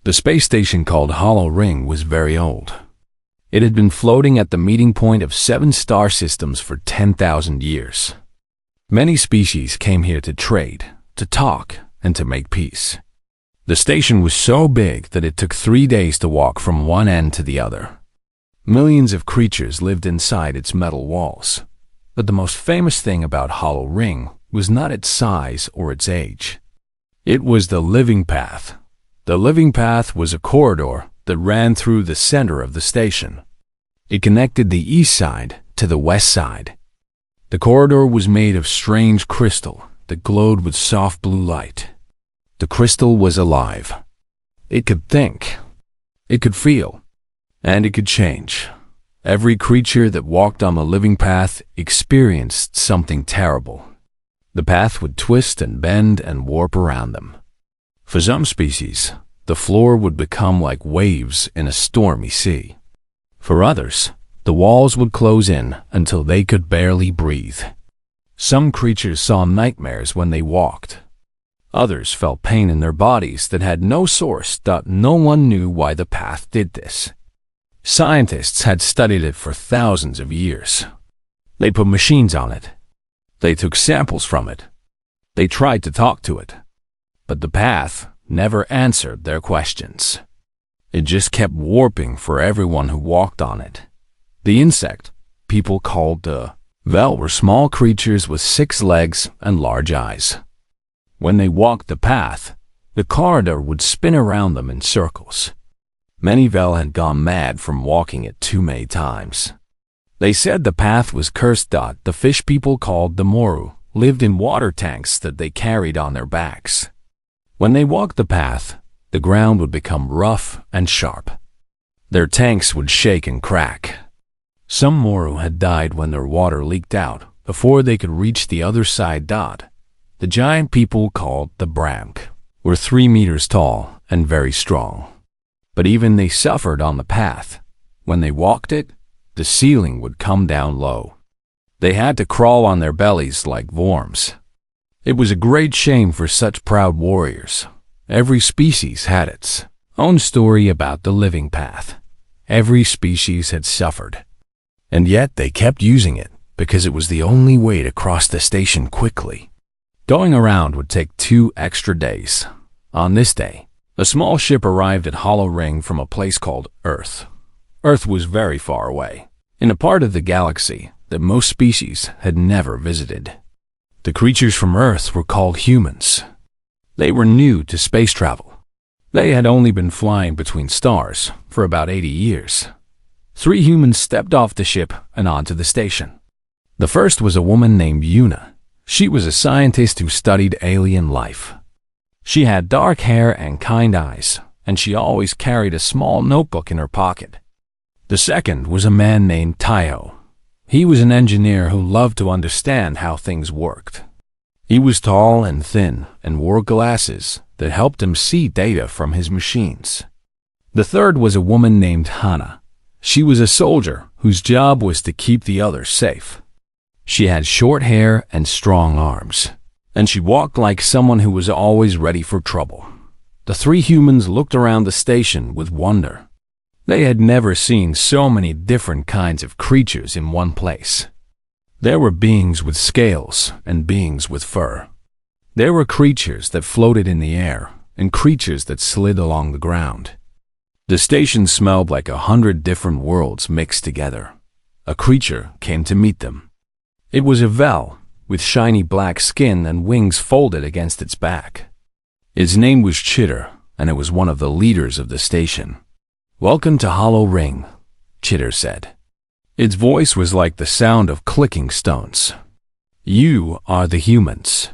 The space station called Hollow Ring was very old. It had been floating at the meeting point of 7 star systems for 10,000 years. Many species came here to trade, to talk, and to make peace. The station was so big that it took 3 days to walk from one end to the other. Millions of creatures lived inside its metal walls. But the most famous thing about Hollow Ring was not its size or its age. It was the living path. The living path was a corridor that ran through the center of the station. It connected the east side to the west side. The corridor was made of strange crystal that glowed with soft blue light. The crystal was alive. It could think. It could feel. And it could change. Every creature that walked on the living path experienced something terrible. The path would twist and bend and warp around them. For some species, the floor would become like waves in a stormy sea. For others, the walls would close in until they could barely breathe. Some creatures saw nightmares when they walked. Others felt pain in their bodies that had no source, that no one knew why the path did this. Scientists had studied it for thousands of years. They put machines on it. They took samples from it. They tried to talk to it. But the path never answered their questions. It just kept warping for everyone who walked on it. The insect people called the Vel were small creatures with 6 legs and large eyes. When they walked the path, the corridor would spin around them in circles. Many Vel had gone mad from walking it too many times. They said the path was cursed. The fish people called the Moru lived in water tanks that they carried on their backs. When they walked the path, the ground would become rough and sharp. Their tanks would shake and crack. Some Moru had died when their water leaked out before they could reach the other side. The giant people called the Bramk were 3 meters tall and very strong. But even they suffered on the path. When they walked it, the ceiling would come down low. They had to crawl on their bellies like worms. It was a great shame for such proud warriors. Every species had its own story about the living path. Every species had suffered. And yet they kept using it because it was the only way to cross the station quickly. Going around would take 2 extra days. On this day, a small ship arrived at Hollow Ring from a place called Earth. Earth was very far away, in a part of the galaxy that most species had never visited. The creatures from Earth were called humans. They were new to space travel. They had only been flying between stars for about 80 years. 3 humans stepped off the ship and onto the station. The first was a woman named Yuna. She was a scientist who studied alien life. She had dark hair and kind eyes, and she always carried a small notebook in her pocket. The second was a man named Taiho. He was an engineer who loved to understand how things worked. He was tall and thin and wore glasses that helped him see data from his machines. The third was a woman named Hana. She was a soldier whose job was to keep the others safe. She had short hair and strong arms, and she walked like someone who was always ready for trouble. The 3 humans looked around the station with wonder. They had never seen so many different kinds of creatures in one place. There were beings with scales and beings with fur. There were creatures that floated in the air and creatures that slid along the ground. The station smelled like 100 different worlds mixed together. A creature came to meet them. It was a Vel with shiny black skin and wings folded against its back. Its name was Chitter, and it was one of the leaders of the station. "Welcome to Hollow Ring," Chitter said. Its voice was like the sound of clicking stones. "You are the humans.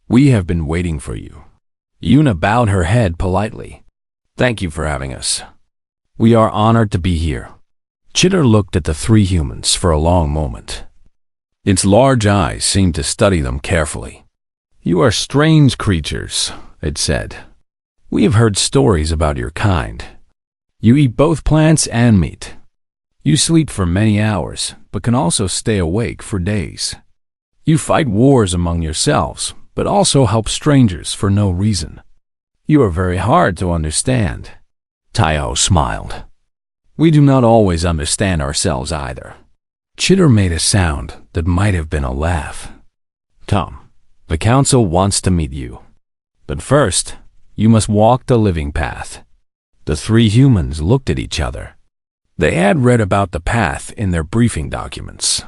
We have been waiting for you." Yuna bowed her head politely. "Thank you for having us. We are honored to be here." Chitter looked at the 3 humans for a long moment. Its large eyes seemed to study them carefully. "You are strange creatures," it said. "We have heard stories about your kind. You eat both plants and meat. You sleep for many hours, but can also stay awake for days. You fight wars among yourselves, but also help strangers for no reason. You are very hard to understand. Taiho smiled. We do not always understand ourselves either. Chitter made a sound that might have been a laugh. Tom, the council wants to meet you. But first, you must walk the living path. The three humans looked at each other. They had read about the path in their briefing documents.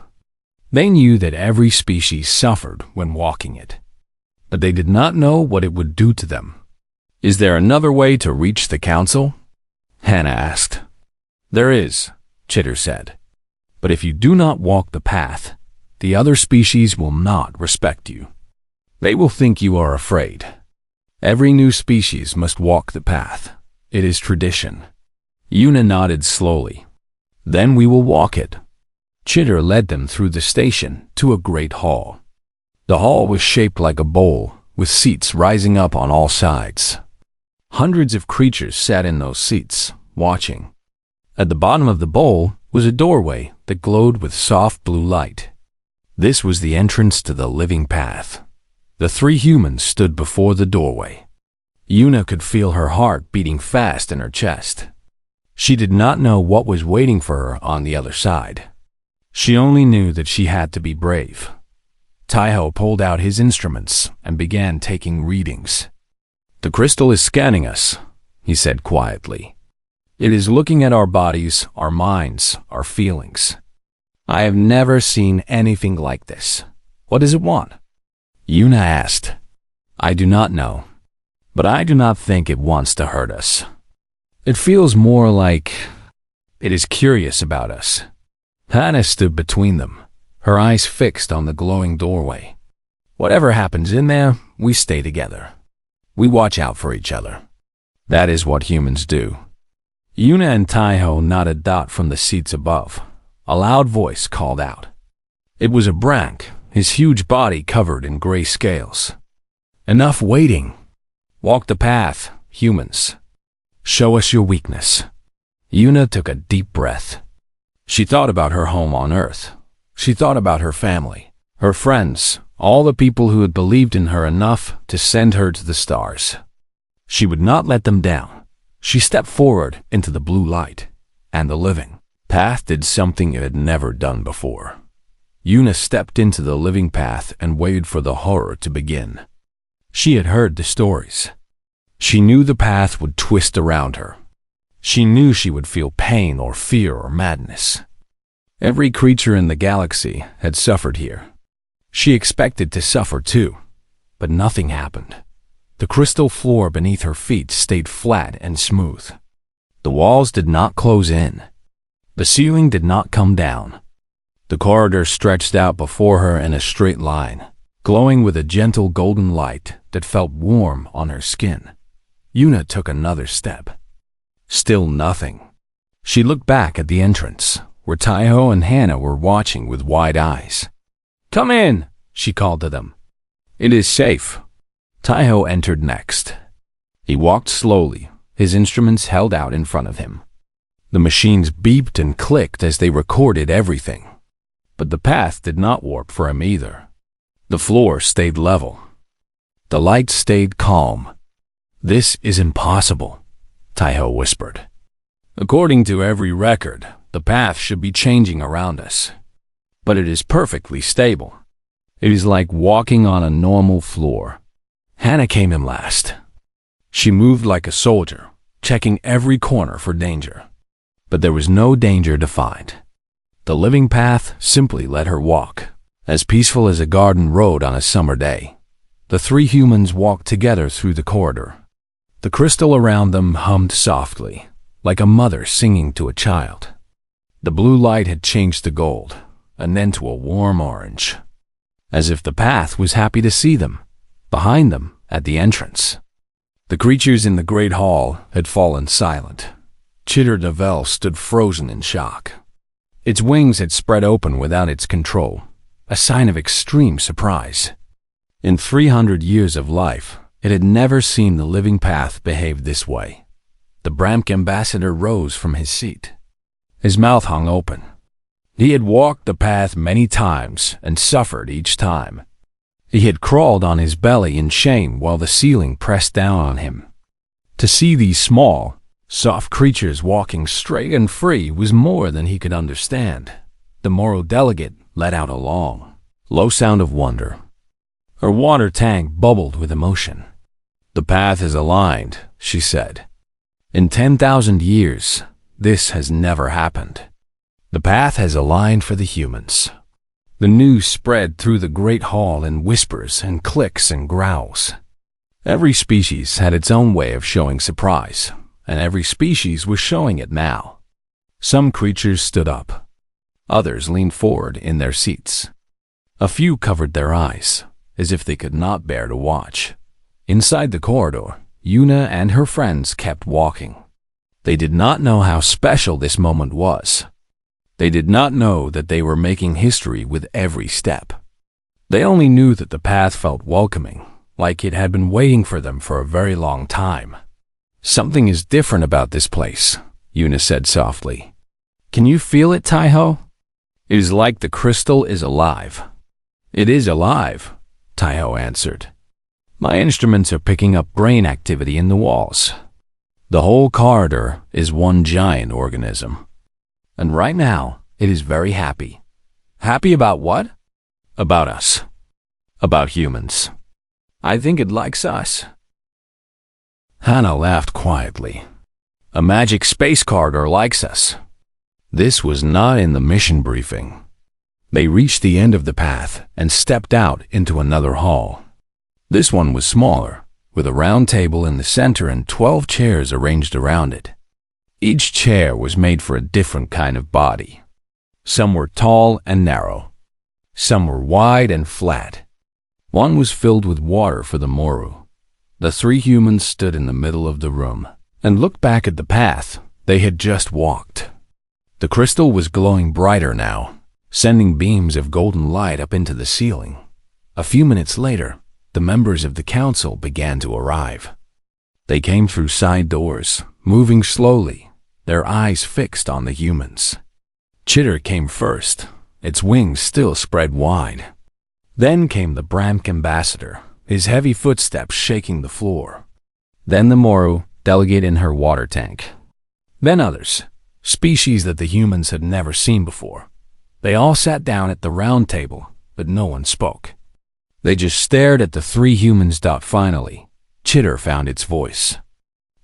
They knew that every species suffered when walking it, but they did not know what it would do to them. Is there another way to reach the council? Hannah asked. There is, Chitter said. But if you do not walk the path, the other species will not respect you. They will think you are afraid. Every new species must walk the path. It is tradition. Yuna nodded slowly. Then we will walk it. Chitter led them through the station to a great hall. The hall was shaped like a bowl, with seats rising up on all sides. Hundreds of creatures sat in those seats, watching. At the bottom of the bowl was a doorway that glowed with soft blue light. This was the entrance to the living path. The three humans stood before the doorway. Yuna could feel her heart beating fast in her chest. She did not know what was waiting for her on the other side. She only knew that she had to be brave. Taiho pulled out his instruments and began taking readings. The crystal is scanning us, he said quietly. It is looking at our bodies, our minds, our feelings. I have never seen anything like this. What does it want? Yuna asked. I do not know, but I do not think it wants to hurt us. It feels more like it is curious about us. Hannah stood between them, her eyes fixed on the glowing doorway. Whatever happens in there, we stay together. We watch out for each other. That is what humans do. Yuna and Taiho nodded Dot from the seats above. A loud voice called out. It was a Brank, his huge body covered in gray scales. Enough waiting. Walk the path, humans. Show us your weakness. Yuna took a deep breath. She thought about her home on Earth. She thought about her family, her friends, all the people who had believed in her enough to send her to the stars. She would not let them down. She stepped forward into the blue light, and the living path did something it had never done before. Yuna stepped into the living path and waited for the horror to begin. She had heard the stories. She knew the path would twist around her. She knew she would feel pain or fear or madness. Every creature in the galaxy had suffered here. She expected to suffer too, but nothing happened. The crystal floor beneath her feet stayed flat and smooth. The walls did not close in. The ceiling did not come down. The corridor stretched out before her in a straight line, glowing with a gentle golden light that felt warm on her skin. Yuna took another step. Still nothing. She looked back at the entrance, where Taiho and Hannah were watching with wide eyes. Come in, she called to them. It is safe. Taiho entered next. He walked slowly, his instruments held out in front of him. The machines beeped and clicked as they recorded everything. But the path did not warp for him either. The floor stayed level. The light stayed calm. This is impossible, Taiho whispered. According to every record, the path should be changing around us. But it is perfectly stable. It is like walking on a normal floor. Hannah came in last. She moved like a soldier, checking every corner for danger. But there was no danger to find. The living path simply let her walk, as peaceful as a garden road on a summer day. The three humans walked together through the corridor. The crystal around them hummed softly, like a mother singing to a child. The blue light had changed to gold, and then to a warm orange, as if the path was happy to see them, behind them at the entrance. The creatures in the great hall had fallen silent. Chitter Devil stood frozen in shock. Its wings had spread open without its control, a sign of extreme surprise. In 300 years of life, it had never seen the living path behave this way. The Bramk ambassador rose from his seat. His mouth hung open. He had walked the path many times and suffered each time. He had crawled on his belly in shame while the ceiling pressed down on him. To see these small, Soft creatures walking straight and free was more than he could understand. The moral delegate let out a long, low sound of wonder. Her water tank bubbled with emotion. "The path is aligned," she said. "In 10,000 years, this has never happened. The path has aligned for the humans." The news spread through the great hall in whispers and clicks and growls. Every species had its own way of showing surprise, and every species was showing it now. Some creatures stood up. Others leaned forward in their seats. A few covered their eyes, as if they could not bear to watch. Inside the corridor, Yuna and her friends kept walking. They did not know how special this moment was. They did not know that they were making history with every step. They only knew that the path felt welcoming, like it had been waiting for them for a very long time. "Something is different about this place," Yuna said softly. "Can you feel it, Taiho?" "It is like the crystal is alive." "It is alive," Taiho answered. "My instruments are picking up brain activity in the walls. The whole corridor is one giant organism. And right now, it is very happy." "Happy about what?" "About us. About humans. I think it likes us." Hannah laughed quietly. "A magic space corridor likes us." This was not in the mission briefing. They reached the end of the path and stepped out into another hall. This one was smaller, with a round table in the center and 12 chairs arranged around it. Each chair was made for a different kind of body. Some were tall and narrow. Some were wide and flat. One was filled with water for the Moru. The three humans stood in the middle of the room and looked back at the path they had just walked. The crystal was glowing brighter now, sending beams of golden light up into the ceiling. A few minutes later, the members of the council began to arrive. They came through side doors, moving slowly, their eyes fixed on the humans. Chitter came first, its wings still spread wide. Then came the Bramk ambassador, his heavy footsteps shaking the floor. Then the Moru, delegate in her water tank. Then others, species that the humans had never seen before. They all sat down at the round table, but no one spoke. They just stared at the three humans. Finally, Chitter found its voice.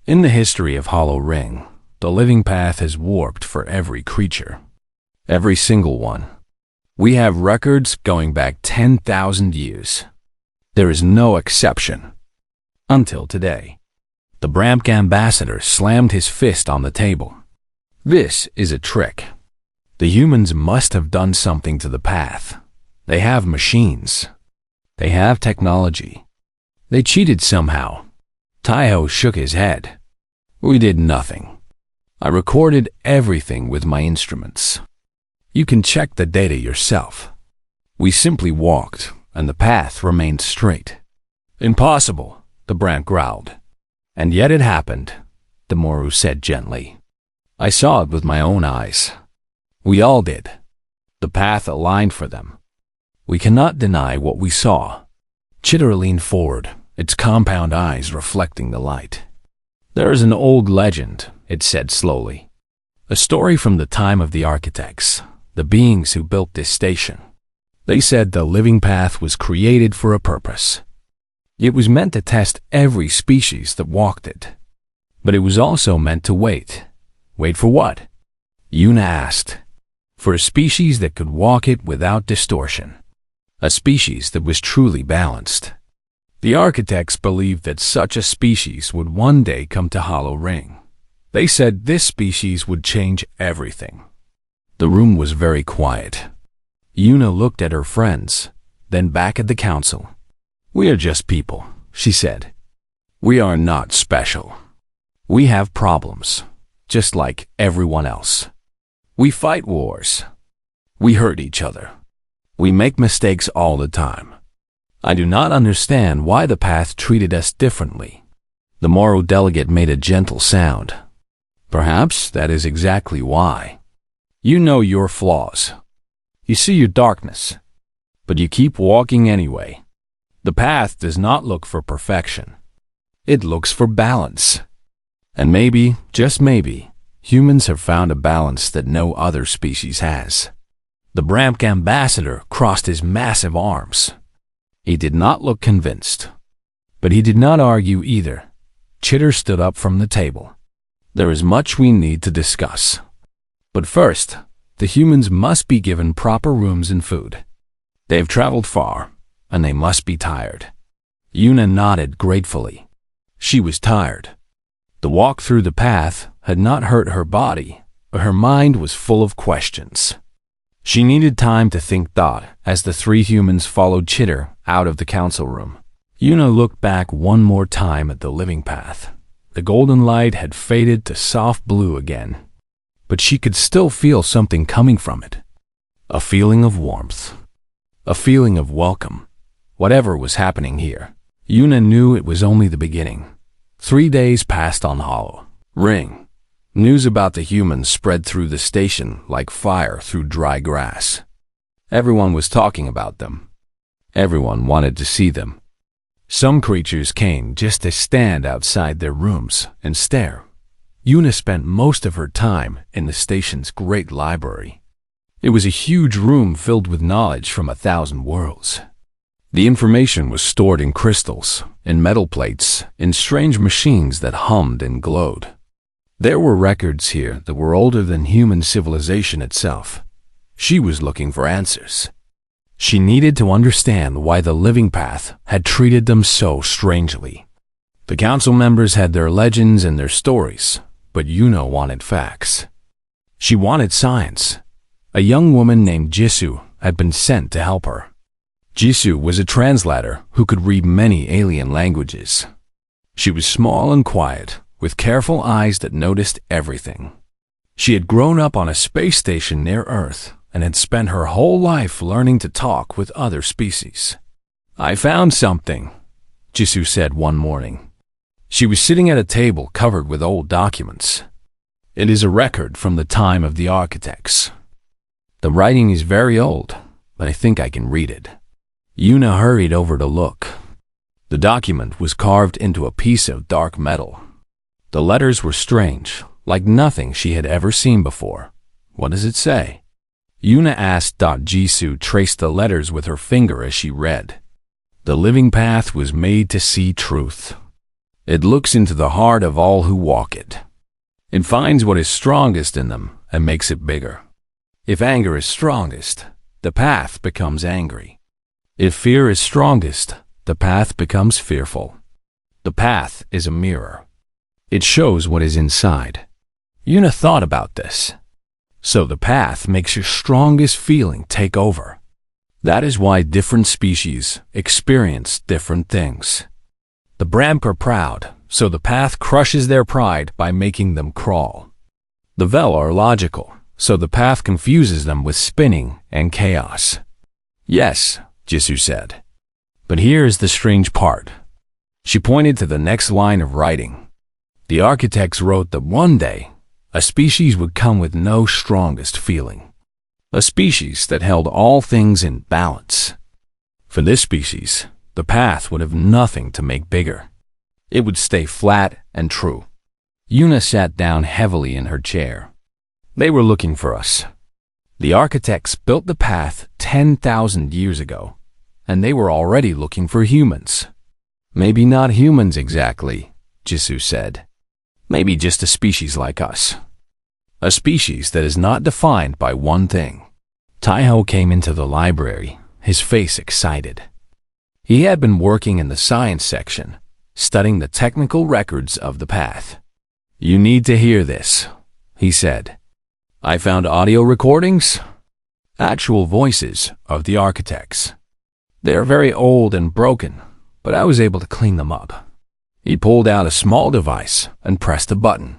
"In the history of Hollow Ring, the living path has warped for every creature. Every single one. We have records going back 10,000 years. There is no exception. Until today." The Bramk ambassador slammed his fist on the table. "This is a trick. The humans must have done something to the path. They have machines. They have technology. They cheated somehow." Taiho shook his head. "We did nothing. I recorded everything with my instruments. You can check the data yourself. We simply walked, and the path remained straight." "Impossible," the Bramk growled. "And yet it happened," the Moru said gently. "I saw it with my own eyes. We all did. The path aligned for them. We cannot deny what we saw." Chitter leaned forward, its compound eyes reflecting the light. "There is an old legend," it said slowly. "A story from the time of the architects, the beings who built this station. They said the living path was created for a purpose. It was meant to test every species that walked it. But it was also meant to wait. Wait for what?" Yuna asked. "For a species that could walk it without distortion. A species that was truly balanced. The architects believed that such a species would one day come to Hollow Ring. They said this species would change everything." The room was very quiet. Yuna looked at her friends, then back at the council. "We are just people," she said. "We are not special. We have problems, just like everyone else. We fight wars. We hurt each other. We make mistakes all the time. I do not understand why the path treated us differently." The Moru delegate made a gentle sound. "Perhaps that is exactly why. You know your flaws. You see your darkness, but you keep walking anyway. The path does not look for perfection. It looks for balance. And maybe, just maybe, humans have found a balance that no other species has. The Bramk ambassador crossed his massive arms. He did not look convinced. But he did not argue either. Chitter stood up from the table. There is much we need to discuss. But first, the humans must be given proper rooms and food. They have traveled far, and they must be tired. Yuna nodded gratefully. She was tired. The walk through the path had not hurt her body, but her mind was full of questions. She needed time to think thought as the three humans followed Chitter out of the council room. Yuna looked back one more time at the living path. The golden light had faded to soft blue again, but she could still feel something coming from it. A feeling of warmth. A feeling of welcome. Whatever was happening here, Yuna knew it was only the beginning. 3 days passed on Hollow Ring. News about the humans spread through the station like fire through dry grass. Everyone was talking about them. Everyone wanted to see them. Some creatures came just to stand outside their rooms and stare. Yuna spent most of her time in the station's great library. It was a huge room filled with knowledge from 1,000 worlds. The information was stored in crystals, in metal plates, in strange machines that hummed and glowed. There were records here that were older than human civilization itself. She was looking for answers. She needed to understand why the living path had treated them so strangely. The council members had their legends and their stories, but Yuna wanted facts. She wanted science. A young woman named Jisoo had been sent to help her. Jisoo was a translator who could read many alien languages. She was small and quiet, with careful eyes that noticed everything. She had grown up on a space station near Earth and had spent her whole life learning to talk with other species. "I found something," Jisoo said one morning. She was sitting at a table covered with old documents. "It is a record from the time of the architects. The writing is very old, but I think I can read it." Yuna hurried over to look. The document was carved into a piece of dark metal. The letters were strange, like nothing she had ever seen before. "What does it say?" Yuna asked. Jisoo traced the letters with her finger as she read. "The living path was made to see truth. It looks into the heart of all who walk it. It finds what is strongest in them and makes it bigger. If anger is strongest, the path becomes angry. If fear is strongest, the path becomes fearful. The path is a mirror. It shows what is inside." Yuna thought about this. So the path makes your strongest feeling take over. That is why different species experience different things. The Bramk are proud, so the path crushes their pride by making them crawl. The Vel are logical, so the path confuses them with spinning and chaos. "Yes," Jisoo said. "But here is the strange part." She pointed to the next line of writing. "The architects wrote that one day, a species would come with no strongest feeling. A species that held all things in balance. For this species, the path would have nothing to make bigger. It would stay flat and true." Yuna sat down heavily in her chair. "They were looking for us. The architects built the path 10,000 years ago, and they were already looking for humans. Maybe not humans exactly," Jisoo said. "Maybe just a species like us. A species that is not defined by one thing." Taiho came into the library, his face excited. He had been working in the science section, studying the technical records of the path. "You need to hear this," he said. "I found audio recordings, actual voices of the architects. They are very old and broken, but I was able to clean them up." He pulled out a small device and pressed a button.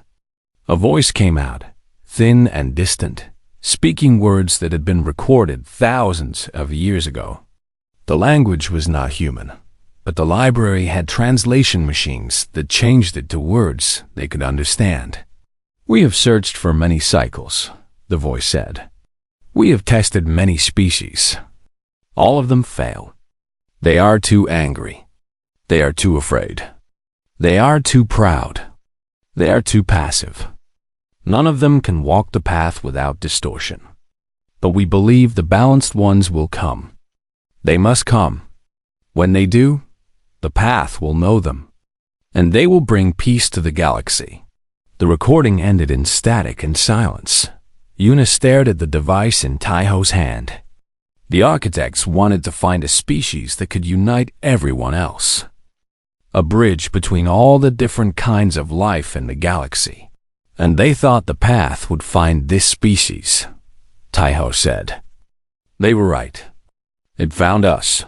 A voice came out, thin and distant, speaking words that had been recorded thousands of years ago. The language was not human, but the library had translation machines that changed it to words they could understand. "We have searched for many cycles," the voice said. "We have tested many species. All of them fail. They are too angry. They are too afraid. They are too proud. They are too passive. None of them can walk the path without distortion. But we believe the balanced ones will come. They must come. When they do, the path will know them, and they will bring peace to the galaxy." The recording ended in static and silence. Yuna stared at the device in Taiho's hand. The architects wanted to find a species that could unite everyone else. A bridge between all the different kinds of life in the galaxy. And they thought the path would find this species, Taiho said. They were right. It found us.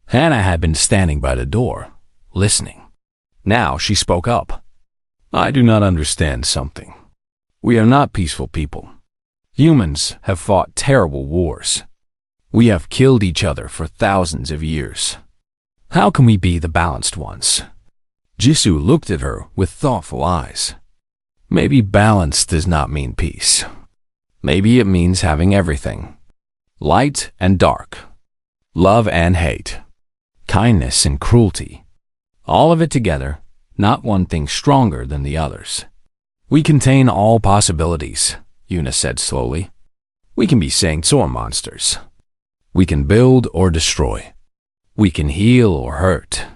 Hannah had been standing by the door, listening. Now she spoke up. "I do not understand something. We are not peaceful people. Humans have fought terrible wars. We have killed each other for thousands of years. How can we be the balanced ones?" Jisoo looked at her with thoughtful eyes. "Maybe balance does not mean peace. Maybe it means having everything. Light and dark. Love and hate. Kindness and cruelty. All of it together, not one thing stronger than the others. We contain all possibilities," Yuna said slowly. "We can be saints or monsters. We can build or destroy. We can heal or hurt.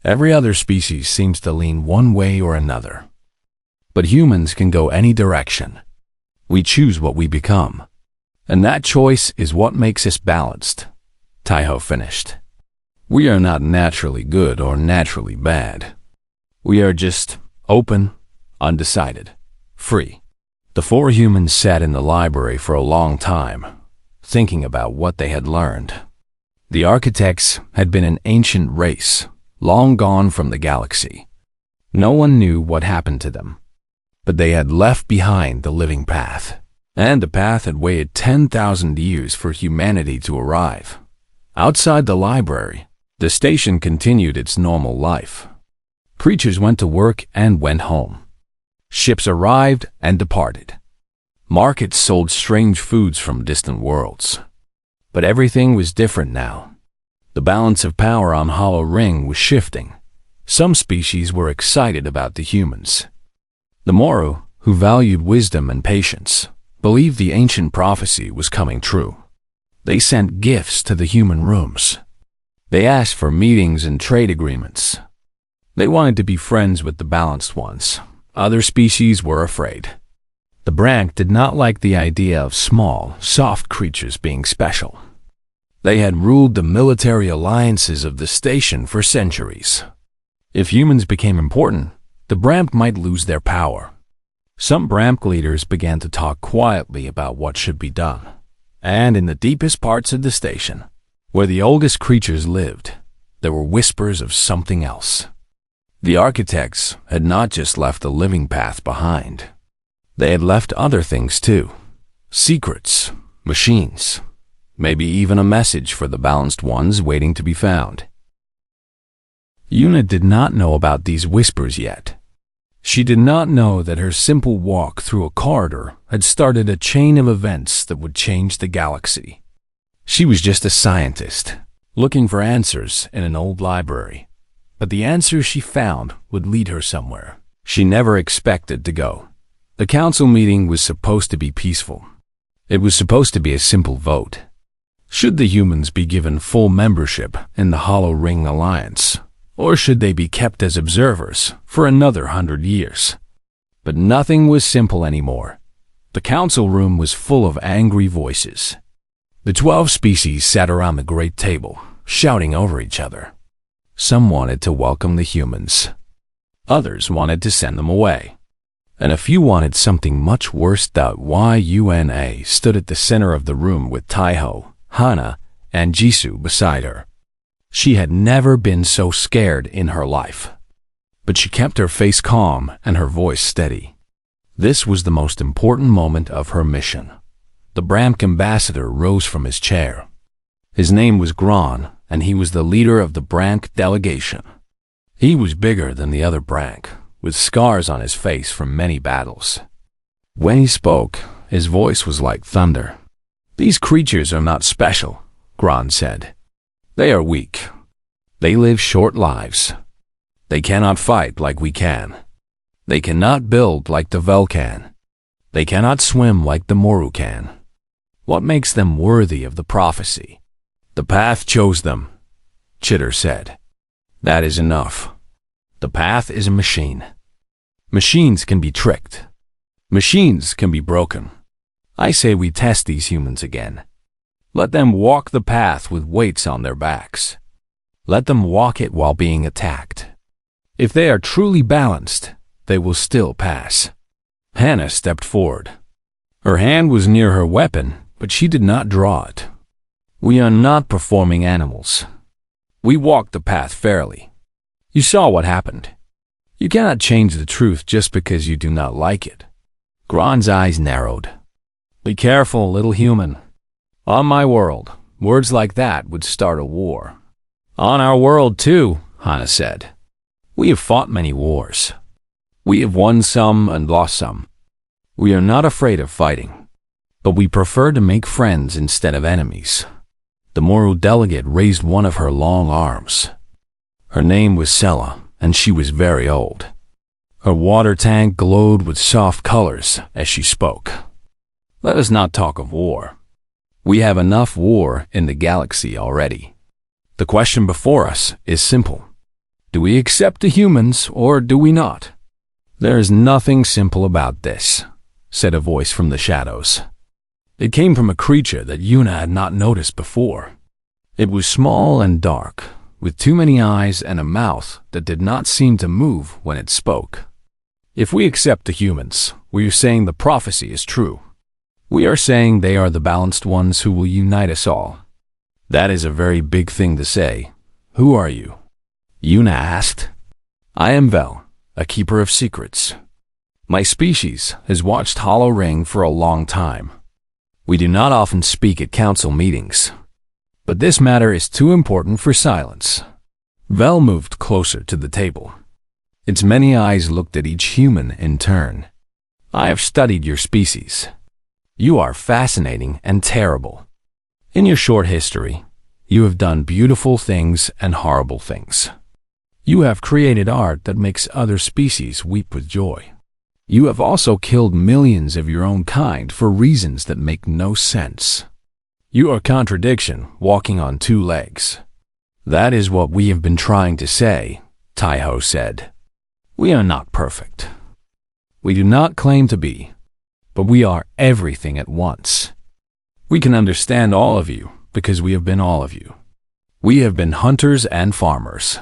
Every other species seems to lean one way or another. But humans can go any direction. We choose what we become. And that choice is what makes us balanced," Taiho finished. "We are not naturally good or naturally bad. We are just open, undecided, free." The four humans sat in the library for a long time, thinking about what they had learned. The architects had been an ancient race, long gone from the galaxy. No one knew what happened to them, but they had left behind the living path, and the path had waited 10,000 years for humanity to arrive. Outside the library, the station continued its normal life. Creatures went to work and went home. Ships arrived and departed. Markets sold strange foods from distant worlds. But everything was different now. The balance of power on Hollow Ring was shifting. Some species were excited about the humans. The Moru, who valued wisdom and patience, believed the ancient prophecy was coming true. They sent gifts to the human rooms. They asked for meetings and trade agreements. They wanted to be friends with the balanced ones. Other species were afraid. The Brank did not like the idea of small, soft creatures being special. They had ruled the military alliances of the station for centuries. If humans became important, the Brank might lose their power. Some Brank leaders began to talk quietly about what should be done. And in the deepest parts of the station, where the oldest creatures lived, there were whispers of something else. The architects had not just left the living path behind. They had left other things too. Secrets, machines, maybe even a message for the balanced ones waiting to be found. Yuna did not know about these whispers yet. She did not know that her simple walk through a corridor had started a chain of events that would change the galaxy. She was just a scientist, looking for answers in an old library. But the answers she found would lead her somewhere she never expected to go. The council meeting was supposed to be peaceful. It was supposed to be a simple vote. Should the humans be given full membership in the Hollow Ring Alliance, or should they be kept as observers for another 100 years? But nothing was simple anymore. The council room was full of angry voices. The 12 species sat around the great table, shouting over each other. Some wanted to welcome the humans. Others wanted to send them away. And a few wanted something much worse. Yuna stood at the center of the room with Taiho, Hana, and Jisoo beside her. She had never been so scared in her life. But she kept her face calm and her voice steady. This was the most important moment of her mission. The Brank ambassador rose from his chair. His name was Gron, and he was the leader of the Brank delegation. He was bigger than the other Brank, with scars on his face from many battles. When he spoke, his voice was like thunder. "These creatures are not special," Gron said. "They are weak. They live short lives. They cannot fight like we can. They cannot build like the Vel can. They cannot swim like the Moru can. What makes them worthy of the prophecy? The path chose them, Chitter said. That is enough. The path is a machine. Machines can be tricked. Machines can be broken. I say we test these humans again. Let them walk the path with weights on their backs. Let them walk it while being attacked. If they are truly balanced, they will still pass. Hannah stepped forward. Her hand was near her weapon, but she did not draw it. We are not performing animals. We walk the path fairly. You saw what happened. You cannot change the truth just because you do not like it. Gron's eyes narrowed. Be careful, little human. On my world, words like that would start a war. On our world, too, Hannah said. We have fought many wars. We have won some and lost some. We are not afraid of fighting, but we prefer to make friends instead of enemies. The Moru delegate raised one of her long arms. Her name was Sella, and she was very old. Her water tank glowed with soft colors as she spoke. Let us not talk of war. We have enough war in the galaxy already. The question before us is simple. Do we accept the humans or do we not? There is nothing simple about this, said a voice from the shadows. It came from a creature that Yuna had not noticed before. It was small and dark, with too many eyes and a mouth that did not seem to move when it spoke. If we accept the humans, we are saying the prophecy is true. We are saying they are the balanced ones who will unite us all. That is a very big thing to say. Who are you? Yuna asked. I am Vel, a keeper of secrets. My species has watched Hollow Ring for a long time. We do not often speak at council meetings, but this matter is too important for silence. Vel moved closer to the table. Its many eyes looked at each human in turn. I have studied your species. You are fascinating and terrible. In your short history, you have done beautiful things and horrible things. You have created art that makes other species weep with joy. You have also killed millions of your own kind for reasons that make no sense. You are contradiction walking on two legs. That is what we have been trying to say, Taiho said. We are not perfect. We do not claim to be, but we are everything at once. We can understand all of you because we have been all of you. We have been hunters and farmers.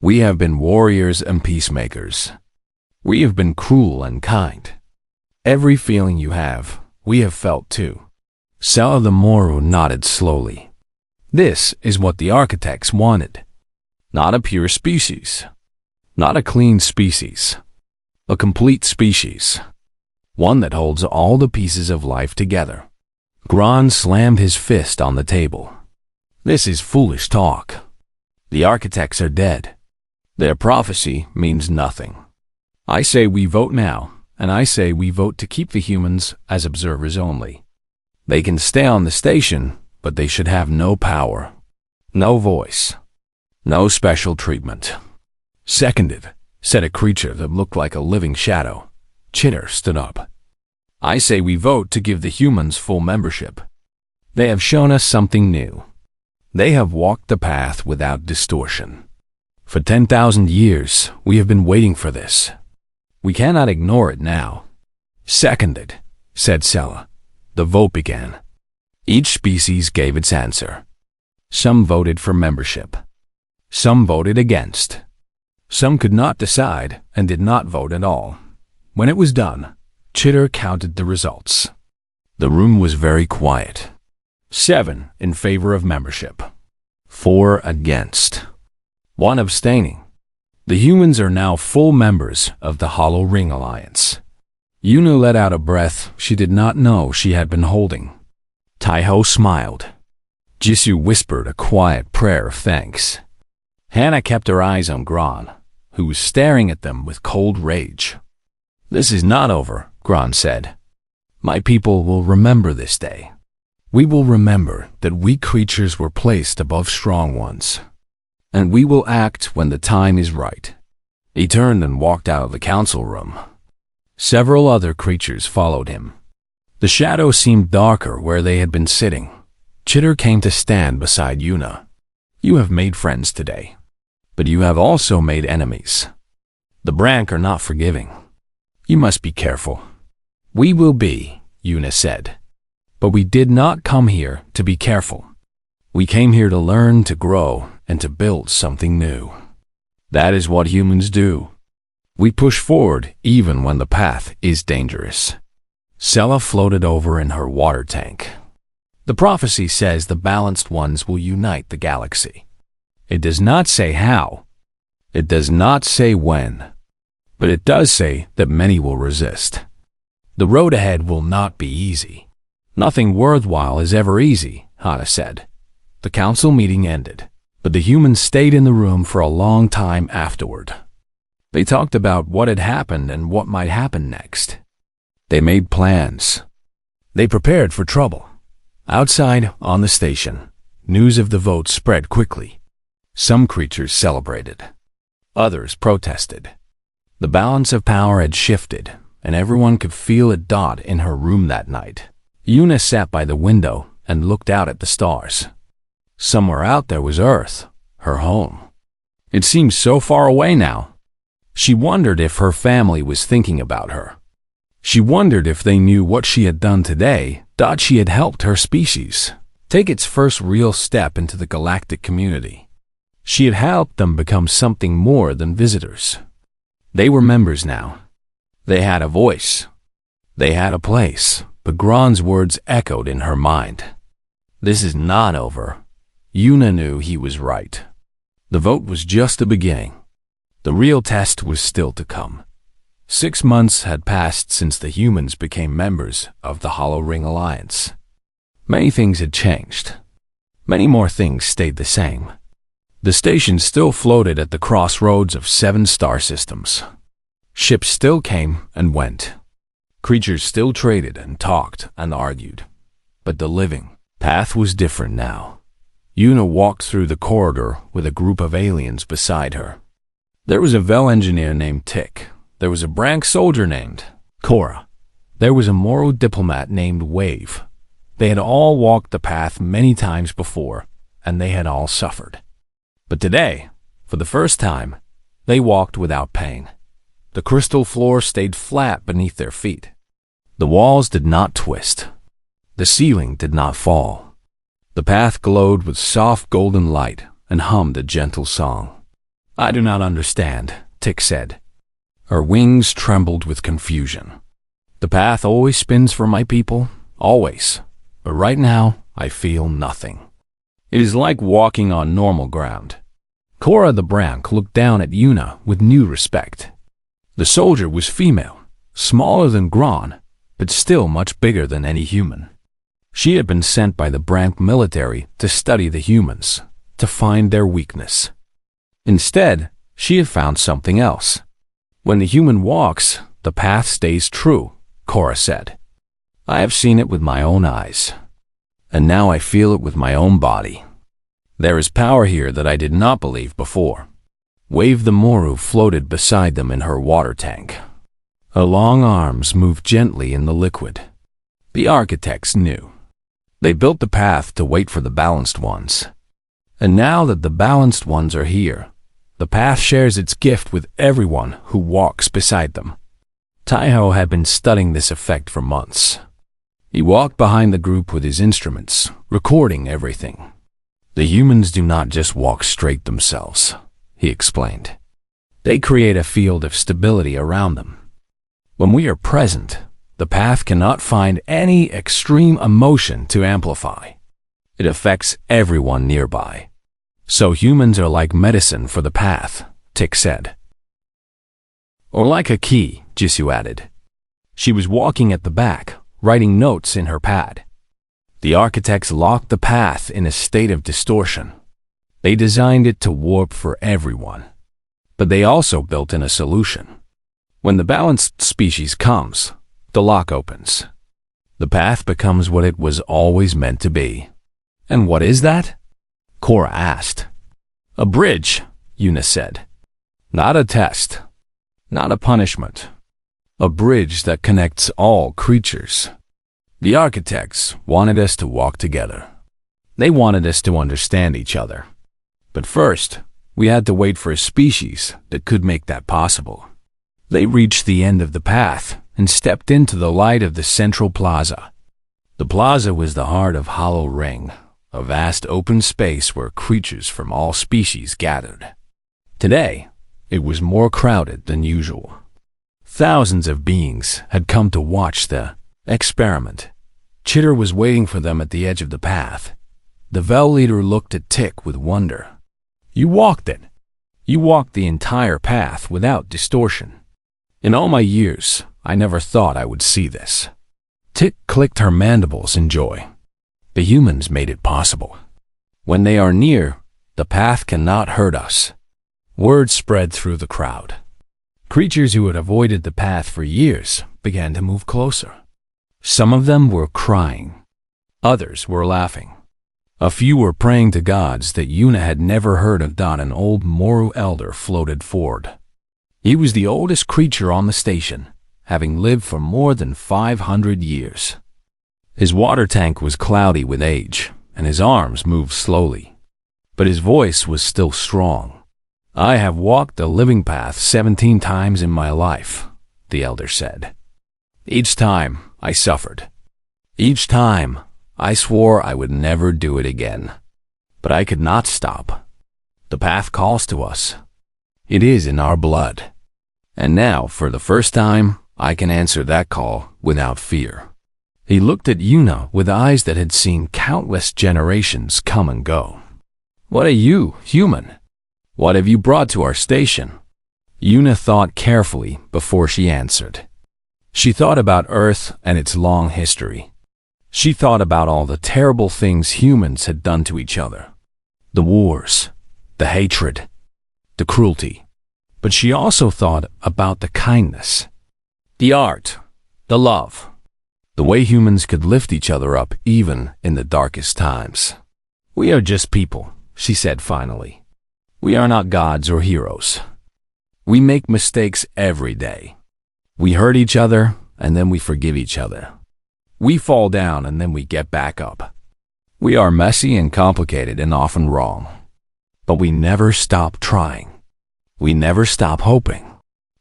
We have been warriors and peacemakers. We have been cruel and kind. Every feeling you have, we have felt too. Sela the Moru nodded slowly. This is what the architects wanted. Not a pure species. Not a clean species. A complete species. One that holds all the pieces of life together. Gron slammed his fist on the table. This is foolish talk. The architects are dead. Their prophecy means nothing. I say we vote now, and I say we vote to keep the humans as observers only. They can stay on the station, but they should have no power, no voice, no special treatment. Seconded, said a creature that looked like a living shadow. Chitter stood up. I say we vote to give the humans full membership. They have shown us something new. They have walked the path without distortion. For 10,000 years, we have been waiting for this. We cannot ignore it now. Seconded, said Sela. The vote began. Each species gave its answer. Some voted for membership. Some voted against. Some could not decide and did not vote at all. When it was done, Chitter counted the results. The room was very quiet. 7 in favor of membership. 4 against. 1 abstaining. The humans are now full members of the Hollow Ring Alliance. Yuna let out a breath she did not know she had been holding. Taiho smiled. Jisoo whispered a quiet prayer of thanks. Hannah kept her eyes on Gron, who was staring at them with cold rage. This is not over, Gron said. My people will remember this day. We will remember that weak creatures were placed above strong ones. And we will act when the time is right. He turned and walked out of the council room. Several other creatures followed him. The shadows seemed darker where they had been sitting. Chitter came to stand beside Yuna. You have made friends today, but you have also made enemies. The Brank are not forgiving. You must be careful. We will be, Yuna said. But we did not come here to be careful. We came here to learn, to grow, and to build something new. That is what humans do. We push forward even when the path is dangerous. Sella floated over in her water tank. The prophecy says the balanced ones will unite the galaxy. It does not say how. It does not say when. But it does say that many will resist. The road ahead will not be easy. Nothing worthwhile is ever easy, Hana said. The council meeting ended, but the humans stayed in the room for a long time afterward. They talked about what had happened and what might happen next. They made plans. They prepared for trouble. Outside, on the station, news of the vote spread quickly. Some creatures celebrated. Others protested. The balance of power had shifted, and everyone could feel it dot in her room that night. Yuna sat by the window and looked out at the stars. Somewhere out there was Earth, her home. It seemed so far away now. She wondered if her family was thinking about her. She wondered if they knew what she had done today, that she had helped her species take its first real step into the galactic community. She had helped them become something more than visitors. They were members now. They had a voice. They had a place. But Gron's words echoed in her mind. This is not over. Yuna knew he was right. The vote was just the beginning. The real test was still to come. 6 months had passed since the humans became members of the Hollow Ring Alliance. Many things had changed. Many more things stayed the same. The station still floated at the crossroads of 7 star systems. Ships still came and went. Creatures still traded and talked and argued. But the living path was different now. Yuna walked through the corridor with a group of aliens beside her. There was a Vel engineer named Tick. There was a Brank soldier named Cora. There was a Moro diplomat named Wave. They had all walked the path many times before, and they had all suffered. But today, for the first time, they walked without pain. The crystal floor stayed flat beneath their feet. The walls did not twist. The ceiling did not fall. The path glowed with soft golden light and hummed a gentle song. I do not understand, Tick said. Her wings trembled with confusion. The path always spins for my people, always. But right now, I feel nothing. It is like walking on normal ground. Cora the Brank looked down at Yuna with new respect. The soldier was female, smaller than Gron, but still much bigger than any human. She had been sent by the Brank military to study the humans, to find their weakness. Instead, she had found something else. When the human walks, the path stays true, Cora said. I have seen it with my own eyes, and now I feel it with my own body. There is power here that I did not believe before. Wave the Moru floated beside them in her water tank. Her long arms moved gently in the liquid. The architects knew. They built the path to wait for the balanced ones. And now that the balanced ones are here, the path shares its gift with everyone who walks beside them. Taiho had been studying this effect for months. He walked behind the group with his instruments, recording everything. The humans do not just walk straight themselves, he explained. They create a field of stability around them. When we are present, the path cannot find any extreme emotion to amplify. It affects everyone nearby. So humans are like medicine for the path, Tick said. Or like a key, Jisoo added. She was walking at the back, writing notes in her pad. The architects locked the path in a state of distortion. They designed it to warp for everyone. But they also built in a solution. When the balanced species comes, the lock opens. The path becomes what it was always meant to be. And what is that? Cora asked. A bridge, Yuna said. Not a test, not a punishment. A bridge that connects all creatures. The architects wanted us to walk together. They wanted us to understand each other. But first, we had to wait for a species that could make that possible. They reached the end of the path and stepped into the light of the central plaza. The plaza was the heart of Hollow Ring, a vast open space where creatures from all species gathered. Today, it was more crowded than usual. Thousands of beings had come to watch the experiment. Chitter was waiting for them at the edge of the path. The Vel leader looked at Tick with wonder. You walked it. You walked the entire path without distortion. In all my years, I never thought I would see this. Tick clicked her mandibles in joy. The humans made it possible. When they are near, the path cannot hurt us. Word spread through the crowd. Creatures who had avoided the path for years began to move closer. Some of them were crying. Others were laughing. A few were praying to gods that Yuna had never heard of. An old Moru elder floated forward. He was the oldest creature on the station, having lived for more than 500 years. His water tank was cloudy with age, and his arms moved slowly. But his voice was still strong. I have walked the living path 17 times in my life, the elder said. Each time I suffered. Each time I swore I would never do it again. But I could not stop. The path calls to us. It is in our blood. And now, for the first time, I can answer that call without fear. He looked at Yuna with eyes that had seen countless generations come and go. What are you, human? What have you brought to our station? Yuna thought carefully before she answered. She thought about Earth and its long history. She thought about all the terrible things humans had done to each other. The wars, the hatred, the cruelty. But she also thought about the kindness, the art, the love, the way humans could lift each other up even in the darkest times. We are just people, she said finally. We are not gods or heroes. We make mistakes every day. We hurt each other and then we forgive each other. We fall down and then we get back up. We are messy and complicated and often wrong. But we never stop trying. We never stop hoping.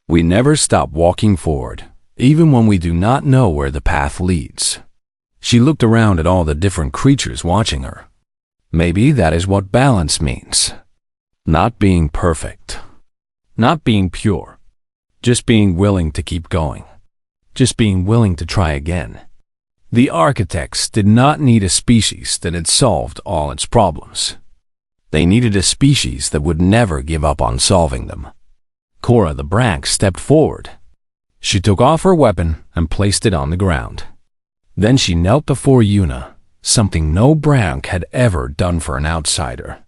We never stop walking forward, even when we do not know where the path leads. She looked around at all the different creatures watching her. Maybe that is what balance means. Not being perfect. Not being pure. Just being willing to keep going. Just being willing to try again. The architects did not need a species that had solved all its problems. They needed a species that would never give up on solving them. Cora the Brank stepped forward. She took off her weapon and placed it on the ground. Then she knelt before Yuna, something no Brank had ever done for an outsider.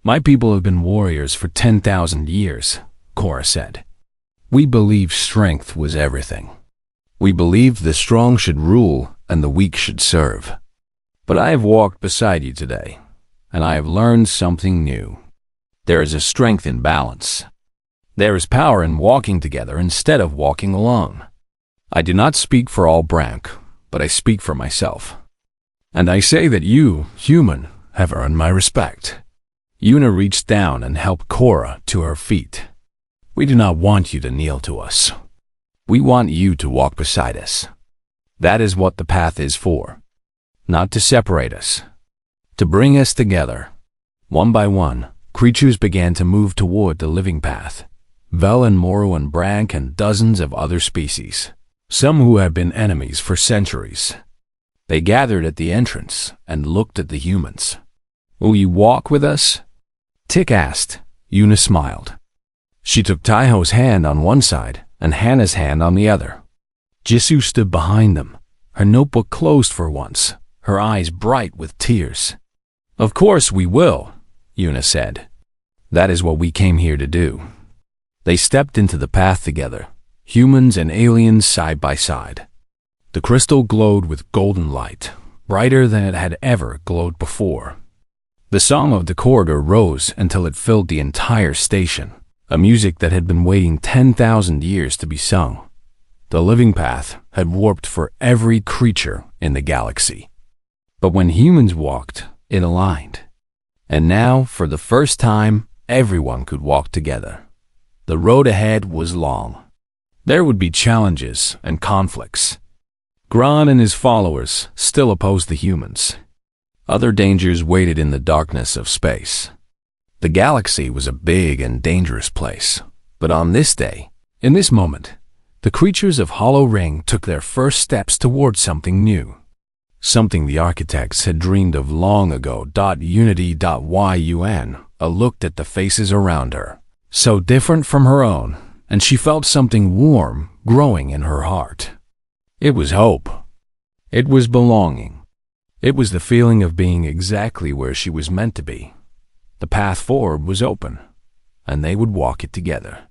My people have been warriors for 10,000 years, Cora said. We believed strength was everything. We believed the strong should rule and the weak should serve. But I have walked beside you today, and I have learned something new. There is a strength in balance. There is power in walking together instead of walking alone. I do not speak for all Brank, but I speak for myself. And I say that you, human, have earned my respect. Yuna reached down and helped Cora to her feet. We do not want you to kneel to us. We want you to walk beside us. That is what the path is for. Not to separate us. To bring us together. One by one, creatures began to move toward the living path. Vel and Moru and Brank and dozens of other species. Some who had been enemies for centuries. They gathered at the entrance and looked at the humans. Will you walk with us? Tick asked. Yuna smiled. She took Taiho's hand on one side and Hannah's hand on the other. Jisoo stood behind them, her notebook closed for once, her eyes bright with tears. Of course we will, Yuna said. That is what we came here to do. They stepped into the path together, humans and aliens side by side. The crystal glowed with golden light, brighter than it had ever glowed before. The song of the corridor rose until it filled the entire station, a music that had been waiting 10,000 years to be sung. The living path had warped for every creature in the galaxy. But when humans walked, it aligned. And now, for the first time, everyone could walk together. The road ahead was long. There would be challenges and conflicts. Gran and his followers still opposed the humans. Other dangers waited in the darkness of space. The galaxy was a big and dangerous place. But on this day, in this moment, the creatures of Hollow Ring took their first steps towards something new. Something the architects had dreamed of long ago. Unity.yun looked at the faces around her, so different from her own, and she felt something warm growing in her heart. It was hope. It was belonging. It was the feeling of being exactly where she was meant to be. The path forward was open, and they would walk it together.